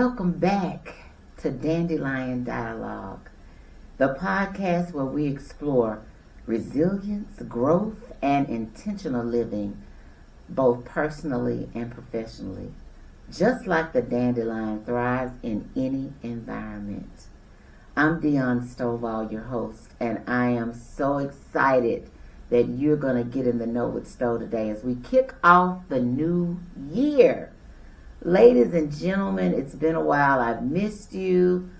Welcome back to Dandelion Dialogue, the podcast where we explore resilience, growth, and intentional living, both personally and professionally. Just like the dandelion thrives in any environment. I'm Know Sto, your host, and I am so excited that you're going to get in the Know With Sto today as we kick off the new year. Ladies and gentlemen, it's been a while. I've missed you.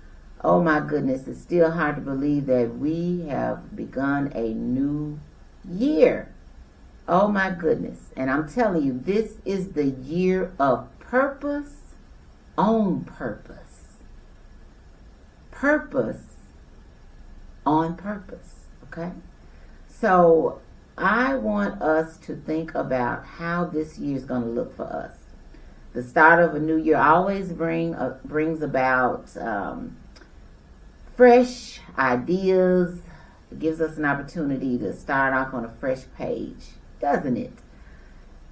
Oh my goodness, it's still hard to believe that we have begun a new year. Oh my goodness. And I'm telling you, this is the year of purpose on purpose. Purpose on purpose. Okay? So I want us to think about how this year is going to look for us. The start of a new year always brings about fresh ideas. It gives us an opportunity to start off on a fresh page, doesn't it?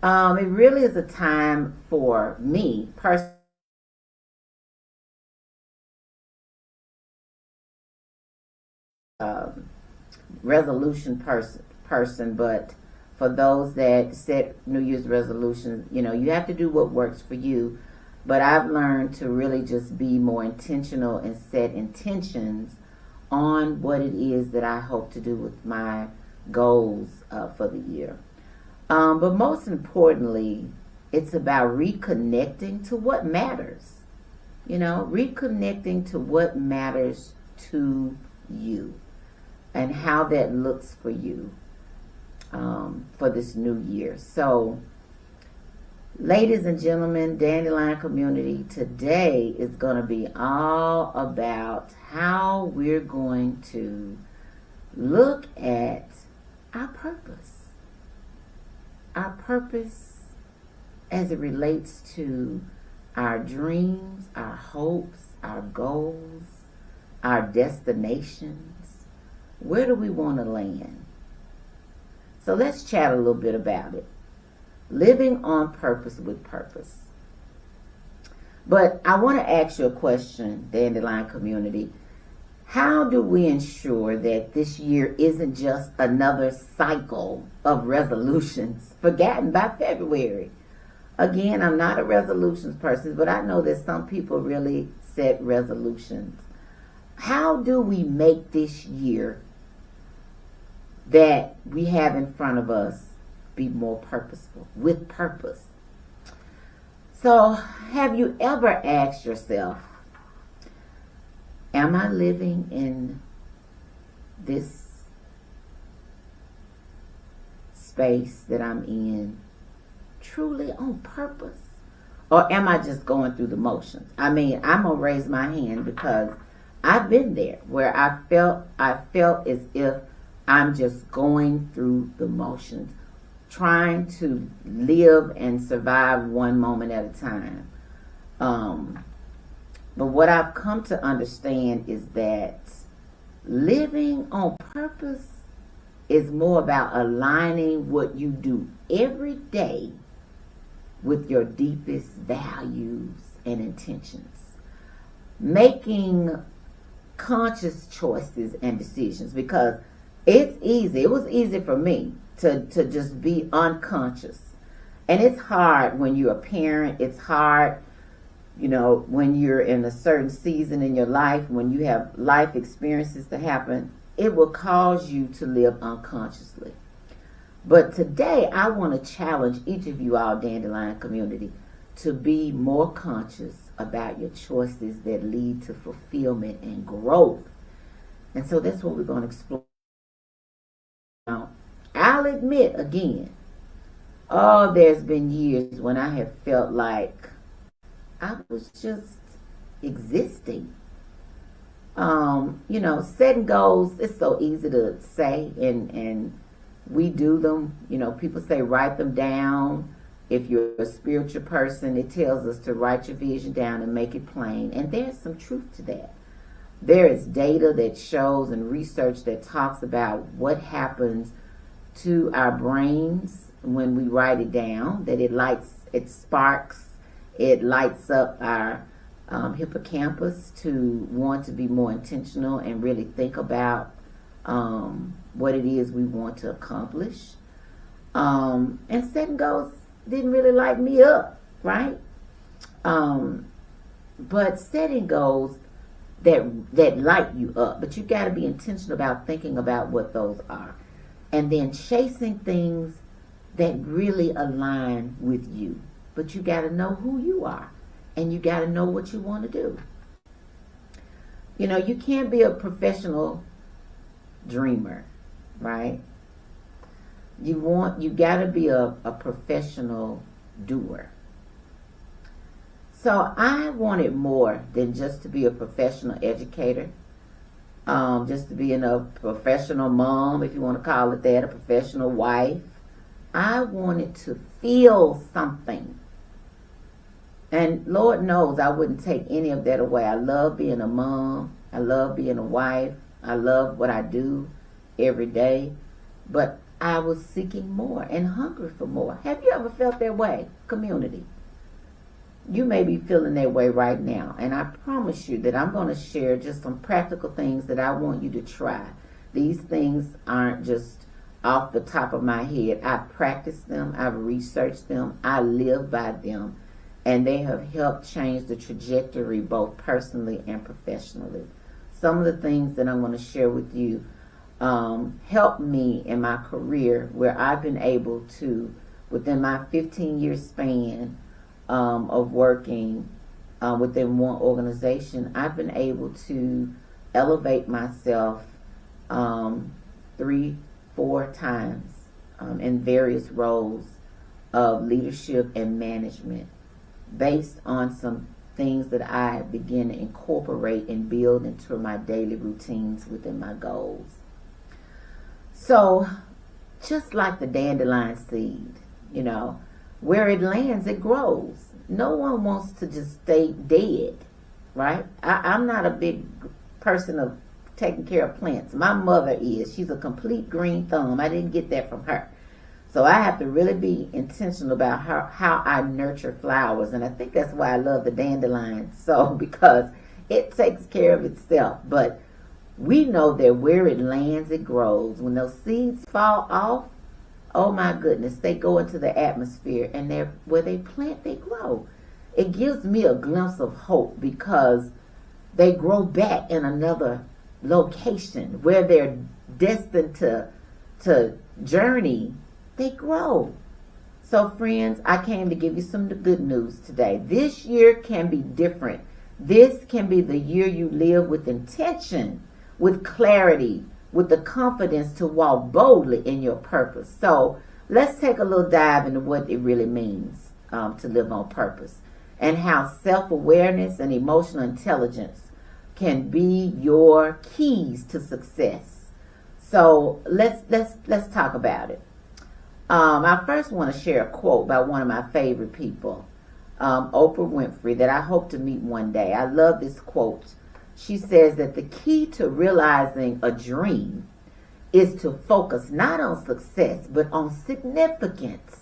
It really is a time for me personally. Resolution person, but for those that set New Year's resolutions, you have to do what works for you. But I've learned to really just be more intentional and set intentions on what it is that I hope to do with my goals for the year. But most importantly, it's about reconnecting to what matters. Reconnecting to what matters to you and how that looks for you. For this new year. So, ladies and gentlemen, Dandelion community, today is going to be all about how we're going to look at our purpose. Our purpose as it relates to our dreams, our hopes, our goals, our destinations. Where do we want to land? So let's chat a little bit about it. Living on purpose with purpose. But I want to ask you a question, Dandelion community. How do we ensure that this year isn't just another cycle of resolutions forgotten by February? Again, I'm not a resolutions person, but I know that some people really set resolutions. How do we make this year that we have in front of us be more purposeful, with purpose? So, have you ever asked yourself, am I living in this space that I'm in truly on purpose? Or am I just going through the motions? I'm going to raise my hand because I've been there where I felt as if I'm just going through the motions, trying to live and survive one moment at a time. But what I've come to understand is that living on purpose is more about aligning what you do every day with your deepest values and intentions. Making conscious choices and decisions, because it's easy. It was easy for me to just be unconscious. And it's hard when you're a parent. It's hard, when you're in a certain season in your life, when you have life experiences to happen. It will cause you to live unconsciously. But today, I want to challenge each of you, all Dandelion community, to be more conscious about your choices that lead to fulfillment and growth. And so that's what we're going to explore. Now, I'll admit again, there's been years when I have felt like I was just existing. Setting goals, it's so easy to say, and we do them. People say write them down. If you're a spiritual person, it tells us to write your vision down and make it plain. And there's some truth to that. There is data that shows and research that talks about what happens to our brains when we write it down, that it sparks, it lights up our hippocampus to want to be more intentional and really think about what it is we want to accomplish. And setting goals didn't really light me up, right? But setting goals that light you up, but you got to be intentional about thinking about what those are, and then chasing things that really align with you. But you got to know who you are, and you got to know what you want to do. You know, you can't be a professional dreamer, right? You got to be a professional doer. So I wanted more than just to be a professional educator, just to be a professional mom, if you want to call it that, a professional wife. I wanted to feel something. And Lord knows I wouldn't take any of that away. I love being a mom. I love being a wife. I love what I do every day. But I was seeking more and hungry for more. Have you ever felt that way, community? You may be feeling that way right now. And I promise you that I'm going to share just some practical things that I want you to try. These things aren't just off the top of my head. I've practiced them. I've researched them. I live by them. And they have helped change the trajectory both personally and professionally. Some of the things that I'm going to share with you helped me in my career, where I've been able to, within my 15-year span of working within one organization, I've been able to elevate myself 3-4 times in various roles of leadership and management, based on some things that I begin to incorporate and build into my daily routines within my goals. So, just like the dandelion seed, you know, where it lands, it grows. No one wants to just stay dead, right? I'm not a big person of taking care of plants. My mother is. She's a complete green thumb. I didn't get that from her. So I have to really be intentional about how I nurture flowers. And I think that's why I love the dandelion so, because it takes care of itself. But we know that where it lands, it grows. When those seeds fall off, oh my goodness, they go into the atmosphere, and where they plant, they grow. It gives me a glimpse of hope, because they grow back in another location where they're destined to journey. They grow. So friends, I came to give you some good news today. This year can be different. This can be the year you live with intention, with clarity, with the confidence to walk boldly in your purpose. So let's take a little dive into what it really means to live on purpose, and how self-awareness and emotional intelligence can be your keys to success. So let's talk about it. I first want to share a quote by one of my favorite people, Oprah Winfrey, that I hope to meet one day. I love this quote. She says that the key to realizing a dream is to focus not on success, but on significance.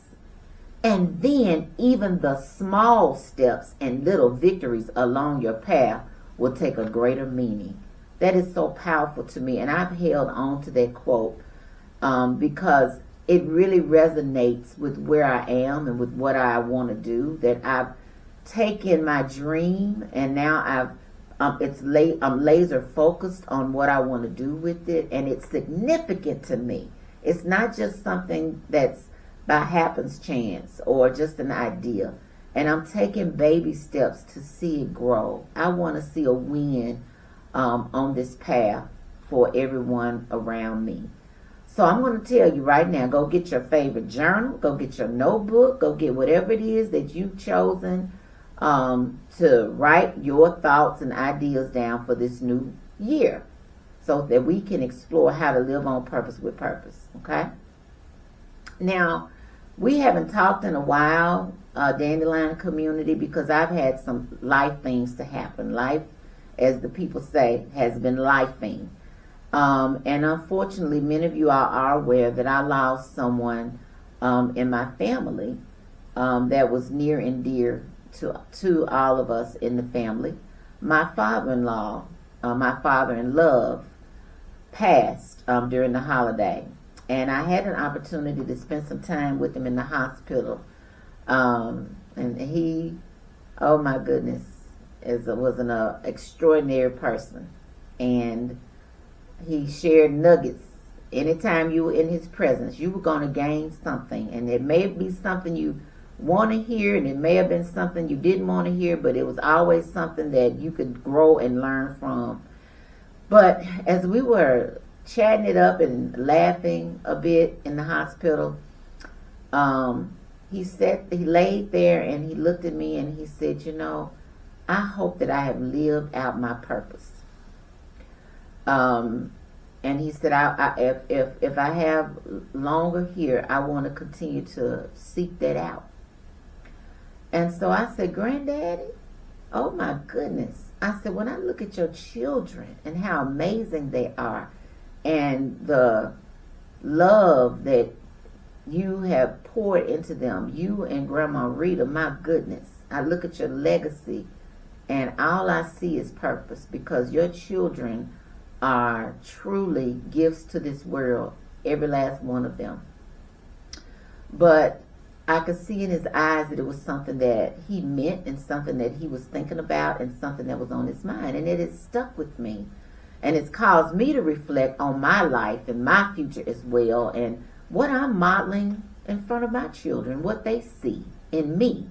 And then even the small steps and little victories along your path will take a greater meaning. That is so powerful to me. And I've held on to that quote because it really resonates with where I am and with what I want to do. That I've taken my dream, and now I'm laser focused on what I want to do with it, and it's significant to me. It's not just something that's by happenstance or just an idea. And I'm taking baby steps to see it grow. I want to see a win on this path for everyone around me. So I'm going to tell you right now, go get your favorite journal, go get your notebook, go get whatever it is that you've chosen to write your thoughts and ideas down for this new year, so that we can explore how to live on purpose with purpose. Okay? Now, we haven't talked in a while, Dandelion community, because I've had some life things to happen. Life, as the people say, has been lifing. And unfortunately, many of you are aware that I lost someone in my family that was near and dear to all of us in the family. My father-in-law, my father in love, passed during the holiday, and I had an opportunity to spend some time with him in the hospital. And he, oh my goodness, was an extraordinary person, and he shared nuggets. Anytime you were in his presence, you were going to gain something, and it may be something you want to hear, and it may have been something you didn't want to hear, but it was always something that you could grow and learn from. But as we were chatting it up and laughing a bit in the hospital, he laid there and he looked at me and he said, I hope that I have lived out my purpose. And he said, if I have longer here, I want to continue to seek that out. And so I said, Granddaddy, oh my goodness. I said, when I look at your children and how amazing they are, and the love that you have poured into them, you and Grandma Rita, my goodness. I look at your legacy and all I see is purpose, because your children are truly gifts to this world, every last one of them. But I could see in his eyes that it was something that he meant and something that he was thinking about and something that was on his mind, and it has stuck with me. And it's caused me to reflect on my life and my future as well, and what I'm modeling in front of my children, what they see in me.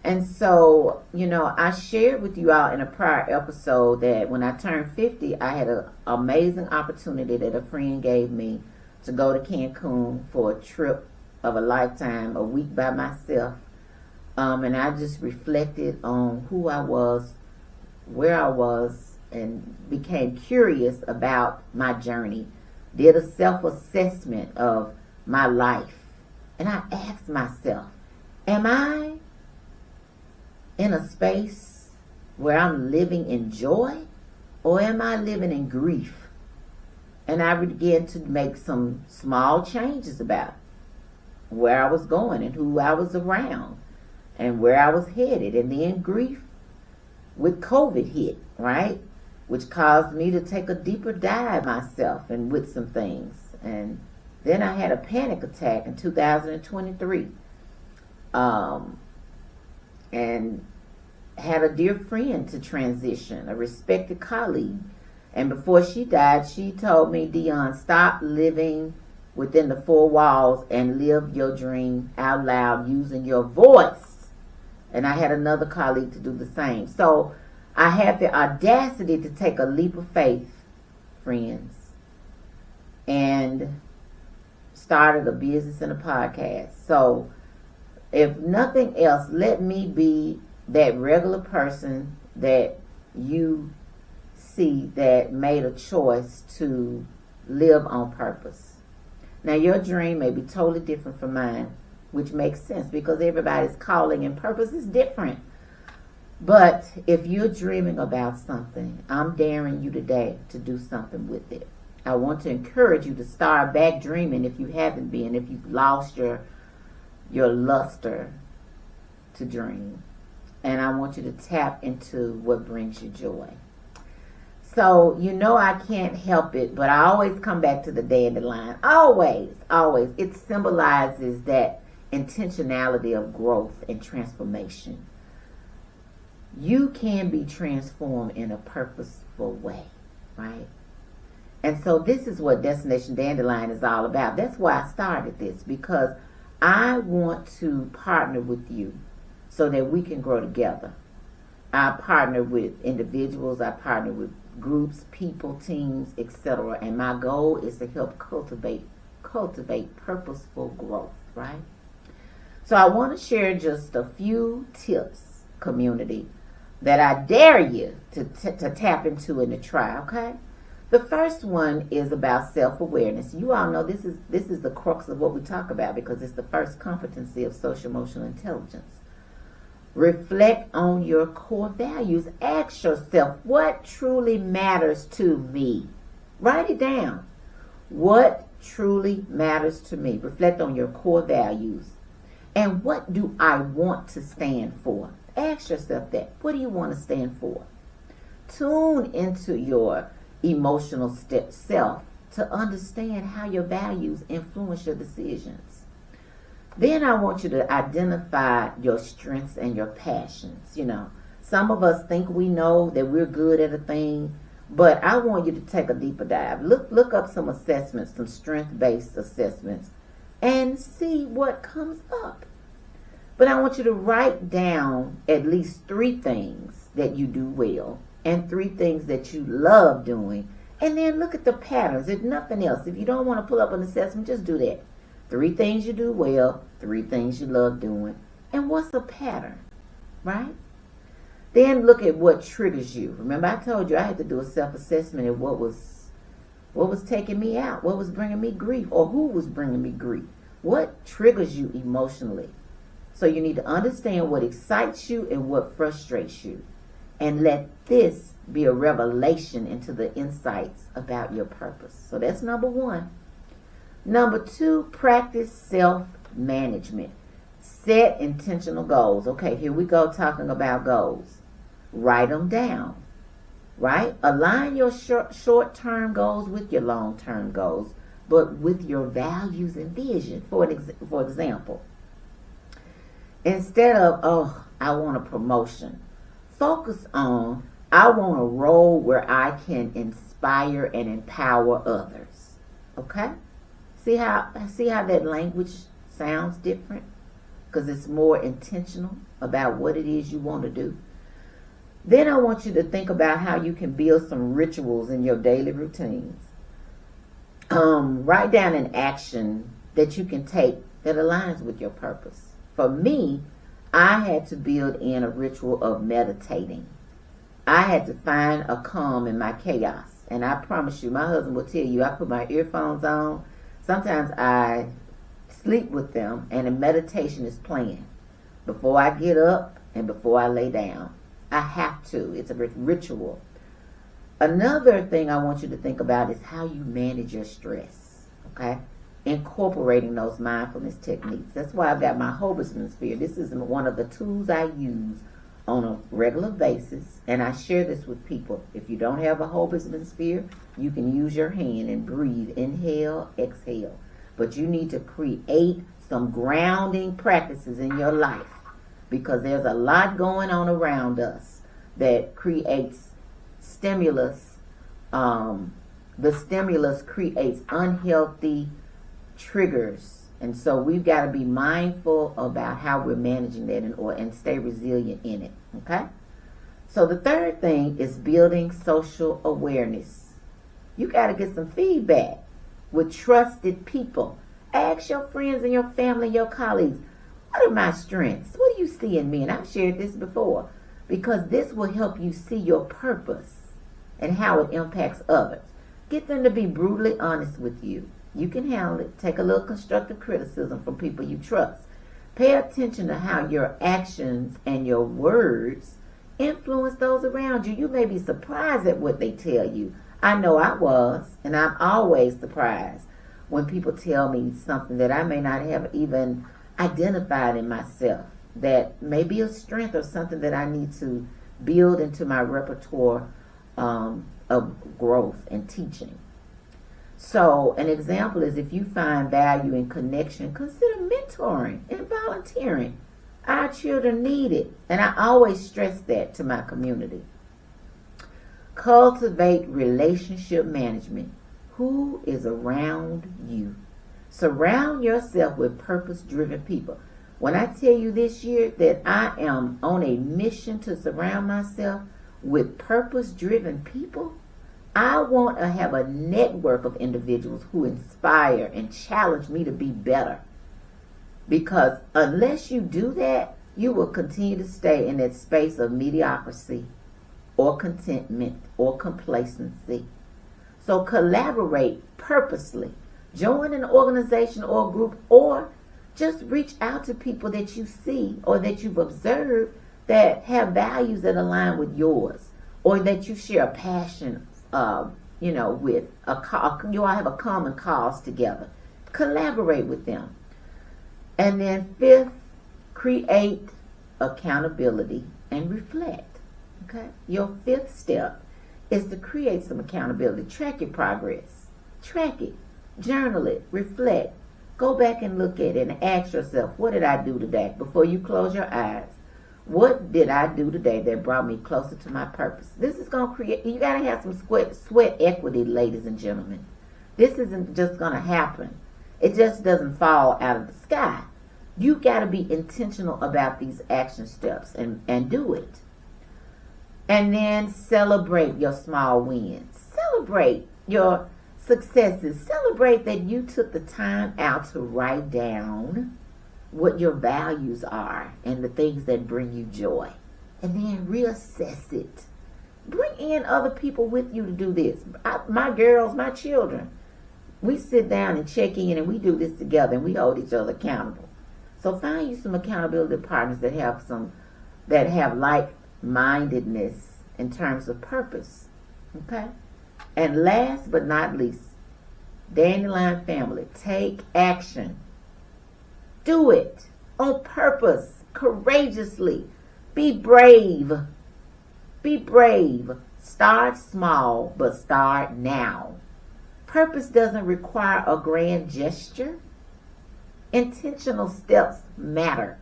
And so, I shared with you all in a prior episode that when I turned 50, I had an amazing opportunity that a friend gave me to go to Cancun for a trip of a lifetime, a week by myself. And I just reflected on who I was, where I was, and became curious about my journey. Did a self-assessment of my life. And I asked myself, am I in a space where I'm living in joy, or am I living in grief? And I began to make some small changes about where I was going and who I was around and where I was headed. And then grief with COVID hit, right? Which caused me to take a deeper dive myself and with some things. And then I had a panic attack in 2023. And had a dear friend to transition, a respected colleague. And before she died, she told me, Dion, stop living within the four walls and live your dream out loud using your voice. And I had another colleague to do the same. So I had the audacity to take a leap of faith, friends, and started a business and a podcast. So if nothing else, let me be that regular person that you see that made a choice to live on purpose. Now, your dream may be totally different from mine, which makes sense because everybody's calling and purpose is different. But if you're dreaming about something, I'm daring you today to do something with it. I want to encourage you to start back dreaming if you haven't been, if you've lost your luster to dream. And I want you to tap into what brings you joy. So, I can't help it, but I always come back to the dandelion. Always, always. It symbolizes that intentionality of growth and transformation. You can be transformed in a purposeful way, right? And so this is what Destination Dandelion is all about. That's why I started this, because I want to partner with you so that we can grow together. I partner with individuals, I partner with groups, people, teams, etc. And my goal is to help cultivate purposeful growth, right? So I want to share just a few tips, community, that I dare you to tap into and to try, okay? The first one is about self-awareness. You all know this is the crux of what we talk about because it's the first competency of social-emotional intelligence. Reflect on your core values. Ask yourself, what truly matters to me? Write it down. What truly matters to me? Reflect on your core values. And what do I want to stand for? Ask yourself that. What do you want to stand for? Tune into your emotional self to understand how your values influence your decisions. Then I want you to identify your strengths and your passions. Some of us think we know that we're good at a thing, but I want you to take a deeper dive. Look up some assessments, some strength-based assessments, and see what comes up. But I want you to write down at least 3 things that you do well and 3 things that you love doing. And then look at the patterns. If nothing else, if you don't want to pull up an assessment, just do that. 3 things you do well, 3 things you love doing. And what's a pattern, right? Then look at what triggers you. Remember, I told you I had to do a self-assessment of what was taking me out, what was bringing me grief, or who was bringing me grief. What triggers you emotionally? So you need to understand what excites you and what frustrates you. And let this be a revelation into the insights about your purpose. So that's number 1. Number 2, practice self-management. Set intentional goals. Okay, here we go talking about goals. Write them down, right? Align your short-term goals with your long-term goals, but with your values and vision. For example, instead of, I want a promotion, focus on, I want a role where I can inspire and empower others. Okay? See how that language sounds different? Because it's more intentional about what it is you want to do. Then I want you to think about how you can build some rituals in your daily routines. Write down an action that you can take that aligns with your purpose. For me, I had to build in a ritual of meditating. I had to find a calm in my chaos. And I promise you, my husband will tell you, I put my earphones on. Sometimes I sleep with them and a meditation is playing before I get up and before I lay down. I have to. It's a ritual. Another thing I want you to think about is how you manage your stress. Okay? Incorporating those mindfulness techniques. That's why I've got my Hobosman sphere. This is one of the tools I use on a regular basis, and I share this with people. If you don't have a Hobosman sphere, you can use your hand and breathe. Inhale, exhale. But you need to create some grounding practices in your life, because there's a lot going on around us that creates stimulus. The stimulus creates unhealthy triggers. And so we've got to be mindful about how we're managing that and stay resilient in it. Okay? So the third thing is building social awareness. You got to get some feedback with trusted people. Ask your friends and your family, your colleagues, what are my strengths? What do you see in me? And I've shared this before, because this will help you see your purpose and how it impacts others. Get them to be brutally honest with you. You can handle it. Take a little constructive criticism from people you trust. Pay attention to how your actions and your words influence those around you. You may be surprised at what they tell you. I know I was, and I'm always surprised when people tell me something that I may not have even identified in myself, that may be a strength or something that I need to build into my repertoire of growth and teaching. So an example is, if you find value in connection, consider mentoring and volunteering. Our children need it, and I always stress that to my community. Cultivate relationship management. Who is around you? Surround yourself with purpose-driven people. When I tell you this year that I am on a mission to surround myself with purpose-driven people, I want to have a network of individuals who inspire and challenge me to be better. Because unless you do that, you will continue to stay in that space of mediocrity or contentment or complacency. So collaborate purposely. Join an organization or group, or just reach out to people that you see or that you've observed that have values that align with yours, or that you share a passion with you all have a common cause together. Collaborate with them. And then fifth, Create accountability and reflect. Okay? Your fifth step is to create some accountability. Track your progress. Track it. Journal it. Reflect. Go back and look at it and ask yourself, what did I do today? Before you close your eyes, what did I do today that brought me closer to my purpose? This is going to create, you got to have some sweat equity, ladies and gentlemen. This isn't just going to happen. It just doesn't fall out of the sky. You got to be intentional about these action steps and do it. And then celebrate your small wins. Celebrate your successes. Celebrate that you took the time out to write down what your values are and the things that bring you joy. And then reassess it. Bring in other people with you to do this. My girls, my children, we sit down and check in and we do this together and we hold each other accountable. So find you some accountability partners that have like-mindedness in terms of purpose. Okay? And last but not least, Dandelion family, take action. Do it on purpose, courageously. Be brave. Be brave. Start small, but start now. Purpose doesn't require a grand gesture. Intentional steps matter.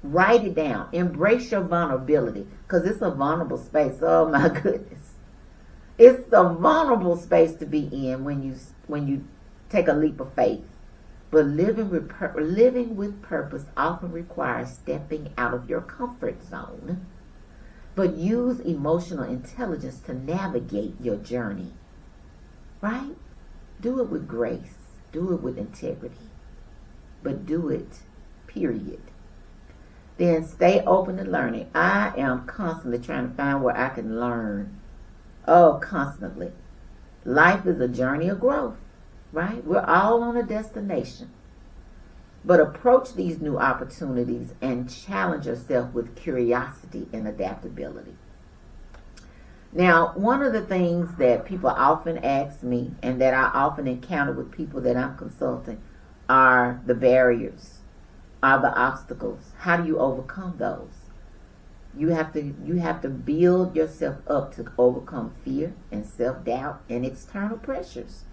Write it down. Embrace your vulnerability, because it's a vulnerable space. Oh my goodness. It's a vulnerable space to be in when you take a leap of faith. But living with purpose often requires stepping out of your comfort zone. But use emotional intelligence to navigate your journey. Right? Do it with grace. Do it with integrity. But do it, period. Then stay open to learning. I am constantly trying to find where I can learn. Oh, constantly. Life is a journey of growth, right? We're all on a destination. But approach these new opportunities and challenge yourself with curiosity and adaptability. Now, one of the things that people often ask me and that I often encounter with people that I'm consulting are the barriers, are the obstacles. How do you overcome those? You have to build yourself up to overcome fear and self-doubt and external pressures.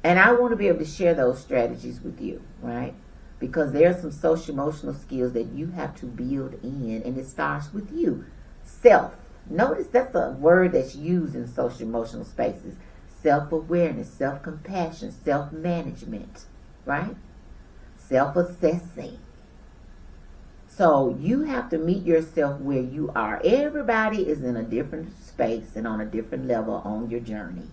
And I want to be able to share those strategies with you, right? Because there are some social-emotional skills that you have to build in, and it starts with you. Self. Notice that's a word that's used in social-emotional spaces. Self-awareness, self-compassion, self-management, right? Self-assessing. So you have to meet yourself where you are. Everybody is in a different space and on a different level on your journey.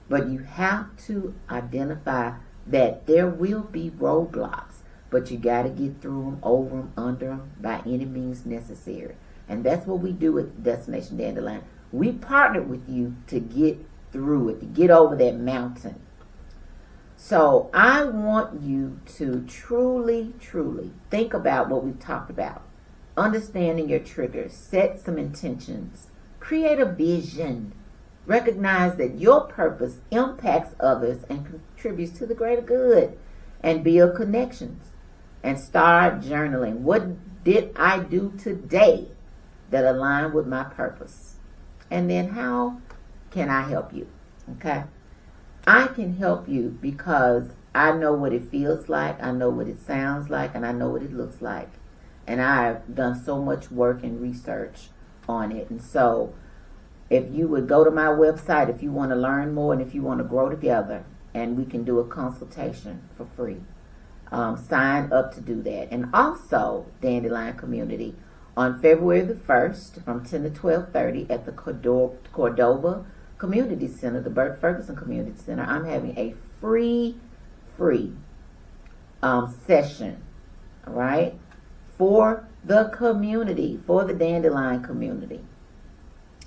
But you have to identify that there will be roadblocks, but you got to get through them, over them, under them, by any means necessary. And that's what we do at Destination Dandelion. We partnered with you to get through it, to get over that mountain. So I want you to truly, truly think about what we've talked about. Understanding your triggers, set some intentions, create a vision. Recognize that your purpose impacts others and contributes to the greater good, and build connections. And start journaling. What did I do today that aligned with my purpose? And then how can I help you? Okay? I can help you because I know what it feels like, I know what it sounds like, and I know what it looks like. And I've done so much work and research on it. And so if you would go to my website, if you want to learn more and if you want to grow together, and we can do a consultation for free, sign up to do that. And also, Dandelion Community, on February the 1st from 10 to 12:30 at the Cordova Community Center, the Burt Ferguson Community Center, I'm having a free session, all right, for the community, for the Dandelion community.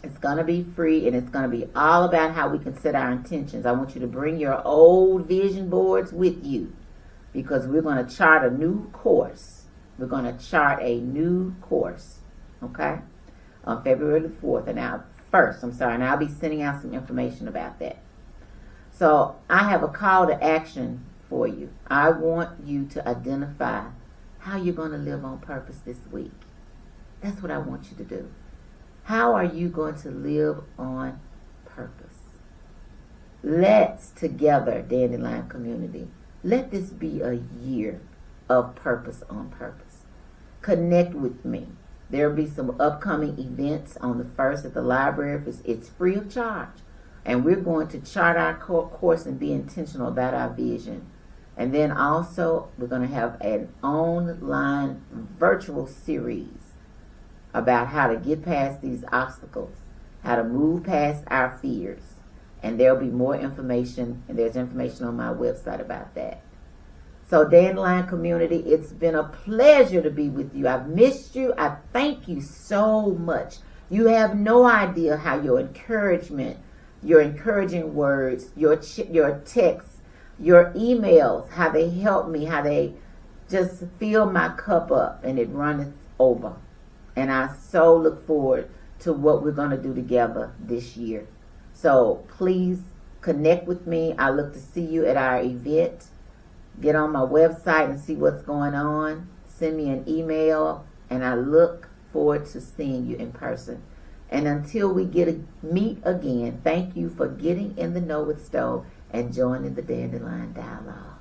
It's going to be free, and it's going to be all about how we can set our intentions. I want you to bring your old vision boards with you, because we're going to chart a new course. We're going to chart a new course, okay, on February the 4th, and I'll be sending out some information about that. So I have a call to action for you. I want you to identify how you're going to live on purpose this week. That's what I want you to do. How are you going to live on purpose? Let's together, Dandelion community, let this be a year of purpose on purpose. Connect with me. There will be some upcoming events on the 1st at the library. It's free of charge. And we're going to chart our course and be intentional about our vision. And then also, we're going to have an online virtual series about how to get past these obstacles, how to move past our fears. And there'll be more information, and there's information on my website about that. So, Dandelion community, it's been a pleasure to be with you. I've missed you. I thank you so much. You have no idea how your encouragement, your encouraging words, your texts, your emails, how they help me, how they just fill my cup up and it runneth over. And I so look forward to what we're going to do together this year. So please connect with me. I look to see you at our event. Get on my website and see what's going on. Send me an email, and I look forward to seeing you in person. And until we meet again, thank you for getting in the Know With Sto and joining the Dandelion Dialogue.